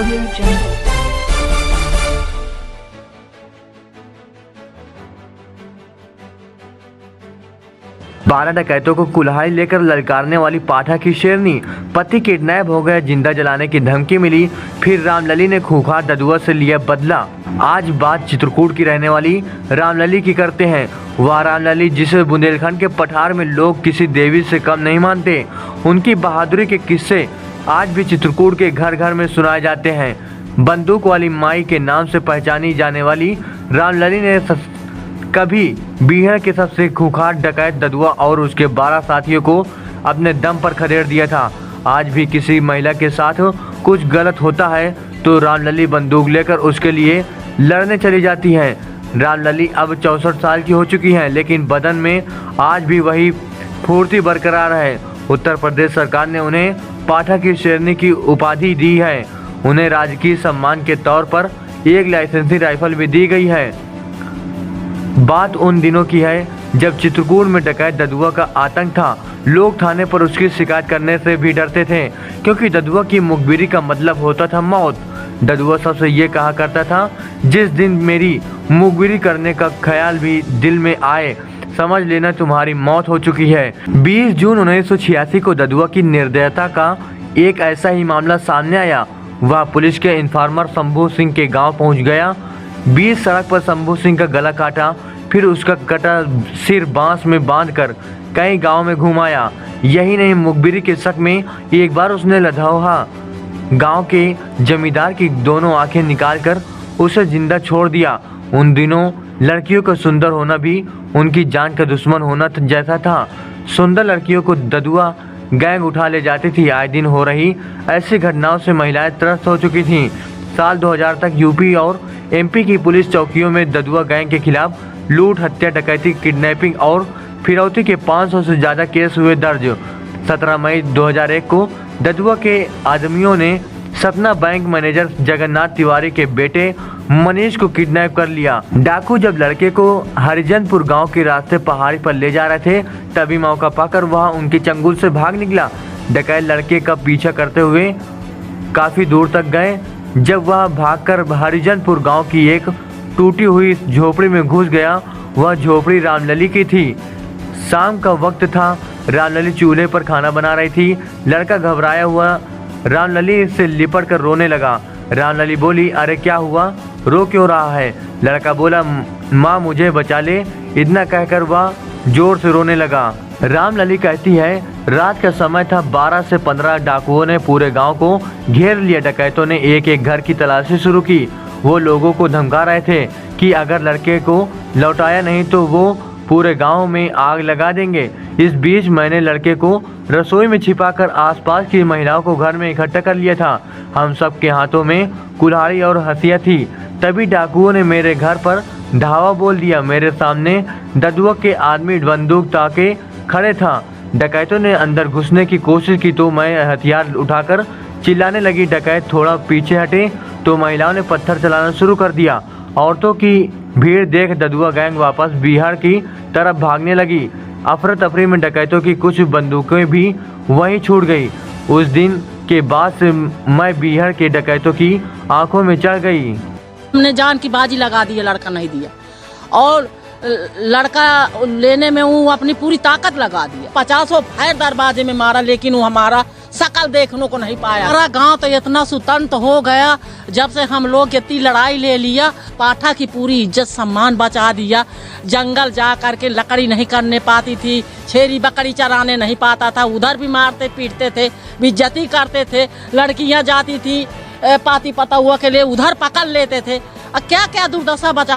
Audio Jungle. बारह डकैतों को कुल्हाड़ी लेकर ललकारने वाली पाठा की शेरनी। पति किडनैप हो गया, जिंदा जलाने की धमकी मिली, फिर रामलली ने खूंखार ददुआ से लिया बदला। आज बात चित्रकूट की रहने वाली रामलली की करते हैं। वह रामलली जिसे बुंदेलखंड के पठार में लोग किसी देवी से कम नहीं मानते। उनकी बहादुरी के किस्से आज भी चित्रकूट के घर घर में सुनाए जाते हैं। बंदूक वाली माई के नाम से पहचानी जाने वाली रामलली ने कभी बिहार के सबसे खूंखार डकैत ददुआ और उसके 12 साथियों को अपने दम पर खदेड़ दिया था। आज भी किसी महिला के साथ कुछ गलत होता है तो रामलली बंदूक लेकर उसके लिए लड़ने चली जाती हैं। रामलली अब 64 साल की हो चुकी हैं, लेकिन बदन में आज भी वही फुर्ती बरकरार है। उत्तर प्रदेश सरकार ने उन्हें पाठा की शेरनी की उपाधि दी है। उन्हें राजकीय सम्मान के तौर पर एक लाइसेंसी राइफल भी दी गई है। बात उन दिनों की है जब चित्रकूट में डकैत ददुआ का आतंक था। लोग थाने पर उसकी शिकायत करने से भी डरते थे, क्योंकि ददुआ की मुखबिरी का मतलब होता था मौत। ददुआ सबसे ये कहा करता था, जिस दिन मेरी मुखबिरी करने का ख्याल भी दिल में आए, समझ लेना तुम्हारी मौत हो चुकी है। 20 जून 1986 को ददुआ की निर्दयता का एक ऐसा ही मामला सामने आया। वह पुलिस के इन्फॉर्मर शंभू सिंह के गाँव पहुँच गया। 20 सड़क पर शंभू सिंह का गला काटा, फिर उसका कटा सिर बांस में बांधकर कई गांव में घुमाया। यही नहीं, मुखबिरी के शक में एक बार उसने लधौहा गांव के जमींदार की दोनों आंखें निकालकर उसे जिंदा छोड़ दिया। उन दिनों लड़कियों का सुंदर होना भी उनकी जान का दुश्मन होना जैसा था। सुंदर लड़कियों को ददुआ गैंग उठा ले जाती थी। आए दिन हो रही ऐसी घटनाओं से महिलाएं त्रस्त हो चुकी थीं। साल 2000 तक यूपी और एमपी की पुलिस चौकियों में ददुआ गैंग के खिलाफ लूट, हत्या, डकैती, किडनैपिंग और फिरौती के 500 से ज़्यादा केस हुए दर्ज। 17 मई 2001 को ददुआ के आदमियों ने सपना बैंक मैनेजर जगन्नाथ तिवारी के बेटे मनीष को किडनैप कर लिया। डाकू जब लड़के को हरिजनपुर गांव के रास्ते पहाड़ी पर ले जा रहे थे, तभी मौका पाकर वह उनके चंगुल से भाग निकला। डकैत लड़के का पीछा करते हुए काफ़ी दूर तक गए। जब वह भागकर हरिजनपुर गांव की एक टूटी हुई झोपड़ी में घुस गया, वह झोपड़ी रामलली की थी। शाम का वक्त था, रामलली चूल्हे पर खाना बना रही थी। लड़का घबराया हुआ रामलली से लिपट कर रोने लगा। रामलली बोली, अरे क्या हुआ, रो क्यों रहा है? लड़का बोला, माँ मुझे बचा ले। इतना कहकर वह जोर से रोने लगा। रामलली कहती है, रात का समय था। 12 से 15 डाकुओं ने पूरे गांव को घेर लिया। डकैतों ने एक एक घर की तलाशी शुरू की। वो लोगों को धमका रहे थे कि अगर लड़के को लौटाया नहीं तो वो पूरे गांव में आग लगा देंगे। इस बीच मैंने लड़के को रसोई में छिपाकर आसपास की महिलाओं को घर में इकट्ठा कर लिया था। हम सब के हाथों में कुल्हाड़ी और हंसिया थी। तभी डाकुओं ने मेरे घर पर धावा बोल दिया। मेरे सामने ददुआ के आदमी बंदूक ताके खड़े था। डकैतों ने अंदर घुसने की कोशिश की तो मैं हथियार उठाकर चिल्लाने लगी। डकैत थोड़ा पीछे हटे तो महिलाओं ने पत्थर चलाना शुरू कर दिया। औरतों की भीड़ देख ददुआ गैंग वापस बिहार की तरफ भागने लगी। अफरा तफरी में डकैतों की कुछ बंदूकें भी वहीं छूट गई। उस दिन के बाद से मैं बिहार के डकैतों की आंखों में चढ़ गई। हमने जान की बाजी लगा दी, लड़का नहीं दिया और लड़का लेने में वो अपनी पूरी ताकत लगा दिया। 50 फायर दरवाजे में मारा, लेकिन वो हमारा शकल देखने को नहीं पाया। हमारा गांव तो इतना सुतंत हो गया जब से हम लोग इतनी लड़ाई ले लिया। पाठा की पूरी इज्जत सम्मान बचा दिया। जंगल जा करके लकड़ी नहीं करने पाती थी, छेरी बकरी चराने नहीं पाता था। उधर भी मारते पीटते थे, बेइज्जती करते थे। लड़कियां जाती थी पाती पता हुआ के लिए, उधर पकड़ लेते थे। क्या क्या दुर्दशा बचा